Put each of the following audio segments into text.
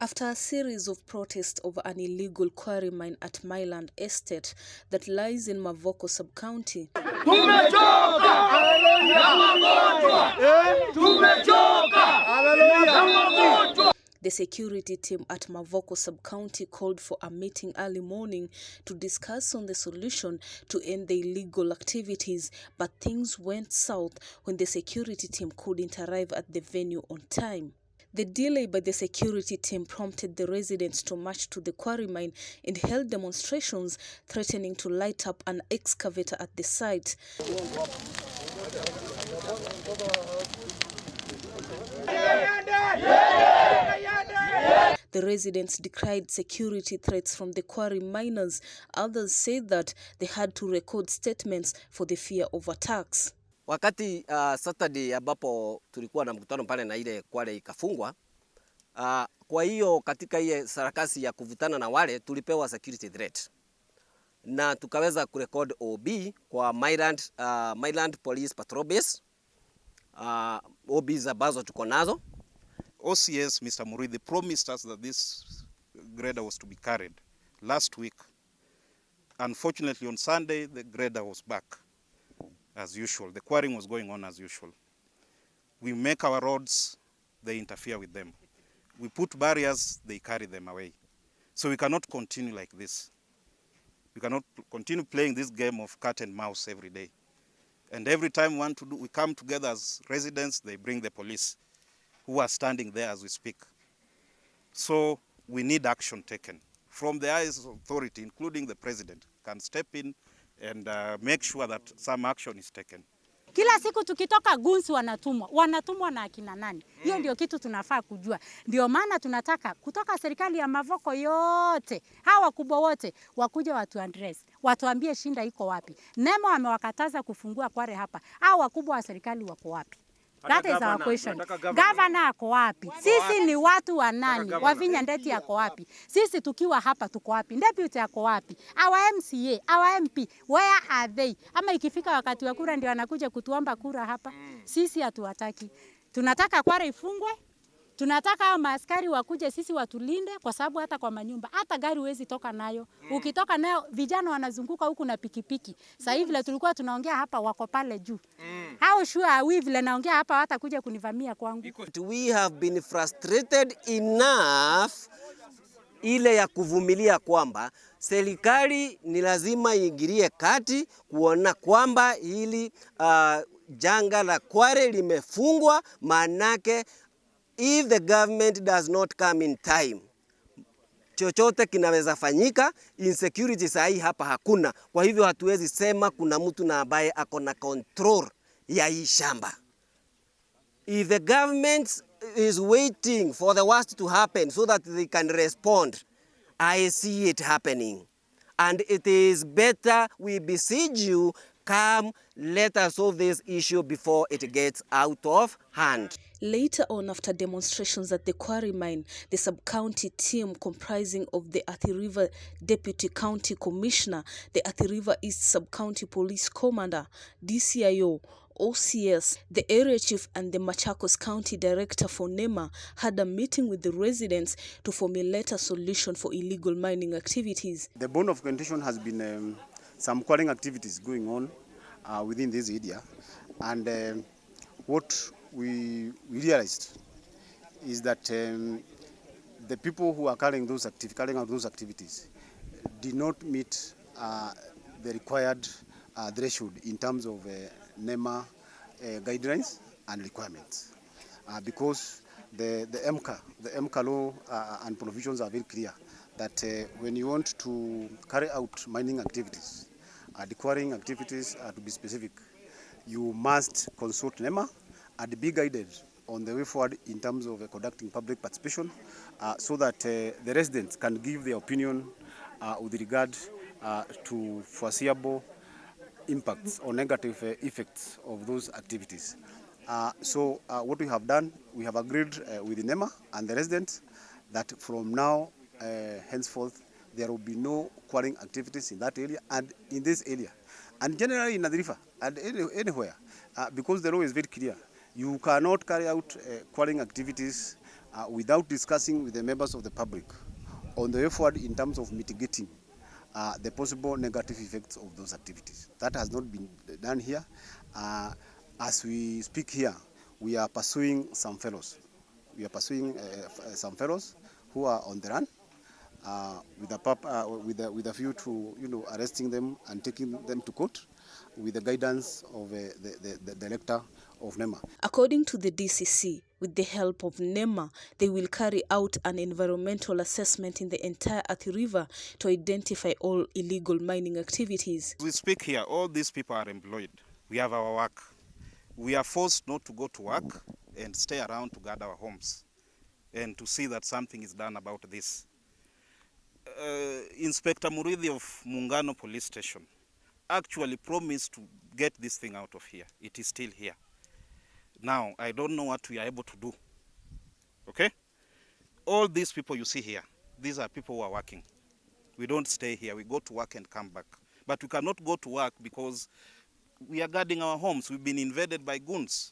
After a series of protests over an illegal quarry mine at Myland estate that lies in Mavoko Sub County, the security team at Mavoko Sub County called for a meeting early morning to discuss on the solution to end the illegal activities, but things went south when the security team couldn't arrive at the venue on time. The delay by the security team prompted the residents to march to the quarry mine and held demonstrations threatening to light up an excavator at the site. The residents decried security threats from the quarry miners. Others said that they had to record statements for the fear of attacks. Wakati Saturday ambapo tulikuwa na mkutano pale na ile Quarry ikafungwa, kwa hiyo katika ile sarakasi ya kuvutana na wale tulipewa security threat na tukaweza kurecord OB kwa Myland Police Patrol Base, OBs ambazo tuko nazo. OCS Mr. Murithi promised us that this grader was to be carried last week. Unfortunately, on Sunday, the grader was back as usual. The quarrying was going on as usual. We make our roads, they interfere with them. We put barriers, they carry them away. So we cannot continue like this. We cannot continue playing this game of cat and mouse every day. And every time we come together as residents, they bring the police, who are standing there as we speak. So we need action taken. From the highest authority, including the president, can step in and make sure that some action is taken. Kila siku tukitoka gunsi wanatumwa na akina nani? Hiyo ndio kitu tunafaa kujua. Ndio maana tunataka kutoka serikali ya Mavoko yote, hawa wakubwa wote wakuja watu address, watuambie shinda iko wapi. NEMA amewakataza kufungua quarry hapa. Hawa wakubwa wa serikali wako wapi? That is our question. Governor ako wapi? Sisi ni watu wa nani? Wavinya Ndeti ako wapi? Sisi tukiwa hapa tuko wapi? Deputy ako wapi? Our MCA, our MP, where are they? Ama ikifika wakati wa kura ndio anakuja kutuomba kura hapa? Sisi hatuwataki. Tunataka quarry ifungwe. Tunataka hao maaskari wakuje sisi watulinde, kwa sababu hata kwa manyumba, hata gari huwezi toka nayo. Ukitoka nayo vijana wanazunguka huku na pikipiki. Sasa hivi vile tulikuwa tunaongea hapa wako pale juu. How sure are we vile naongea hapa hata kuja kunivamia kwangu? We have been frustrated enough ile ya kuvumilia kwamba serikali ni lazima iingilie kati kuona kwamba hili janga la quarry limefungwa, manake if the government does not come in time, chochote kinaweza fanyika. Insecurity sahi hapa hakuna. Kwa hivyo hatuwezi sema kuna mtu na ambaye ako na control ya hii shamba. If the government is waiting for the worst to happen so that they can respond, I see it happening. And it is better we beseech you, come, let us solve this issue before it gets out of hand. Later on, after demonstrations at the quarry mine, the sub-county team comprising of the Athi River Deputy County Commissioner, the Athi River East Sub-County Police Commander, DCIO, OCS, the area chief and the Machakos County Director for NEMA had a meeting with the residents to formulate a solution for illegal mining activities. The bone of contention has been some quarrying activities going on within this area, and what we realized is that the people who are carrying out those activities did not meet the required threshold in terms of NEMA guidelines and requirements, because the MCA law and provisions are very clear that when you want to carry out mining activities, the quarrying activities are to be specific. You must consult NEMA and be guided on the way forward in terms of conducting public participation, so that the residents can give their opinion with regard to foreseeable impacts or negative effects of those activities. So what we have done, we have agreed with the NEMA and the residents that from now henceforth there will be no quarrying activities in that area and in this area, and generally in the river and anywhere, because the law is very clear. You cannot carry out quarrying activities without discussing with the members of the public on the way forward in terms of mitigating the possible negative effects of those activities. That has not been done here. As we speak here, we are pursuing some fellows. We are pursuing some fellows who are on the run with a view to arresting them and taking them to court with the guidance of the director of NEMA. According to the DCC, with the help of NEMA, they will carry out an environmental assessment in the entire Athi River to identify all illegal mining activities. We speak here, all these people are employed. We have our work. We are forced not to go to work and stay around to guard our homes and to see that something is done about this. Inspector Muridhi of Muungano Police Station actually promised to get this thing out of here. It is still here. Now, I don't know what we are able to do. Okay? All these people you see here, these are people who are working. We don't stay here. We go to work and come back. But we cannot go to work because we are guarding our homes. We've been invaded by goons.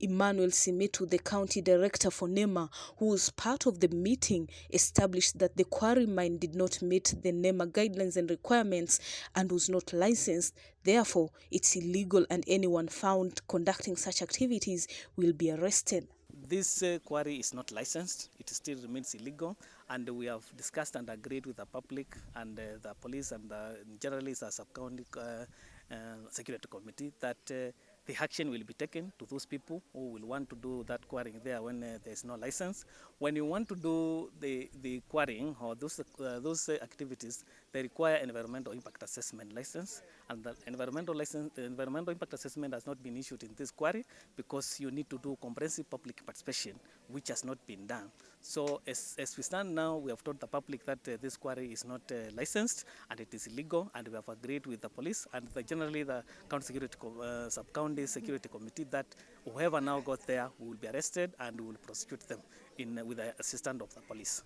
Emmanuel Simitu, the county director for NEMA, who was part of the meeting, established that the quarry mine did not meet the NEMA guidelines and requirements and was not licensed. Therefore, it's illegal and anyone found conducting such activities will be arrested. This quarry is not licensed. It still remains illegal, and we have discussed and agreed with the public and the police and generally as a sub-county security committee that the action will be taken to those people who will want to do that quarrying there when there is no license. When you want to do the quarrying or those activities, they require environmental impact assessment license, and the environmental impact assessment has not been issued in this quarry because you need to do comprehensive public participation, which has not been done. So as we stand now, we have told the public that this quarry is not licensed and it is illegal, and we have agreed with the police and generally the county security sub-county security committee that whoever now got there will be arrested and we will prosecute them with the assistance of the police.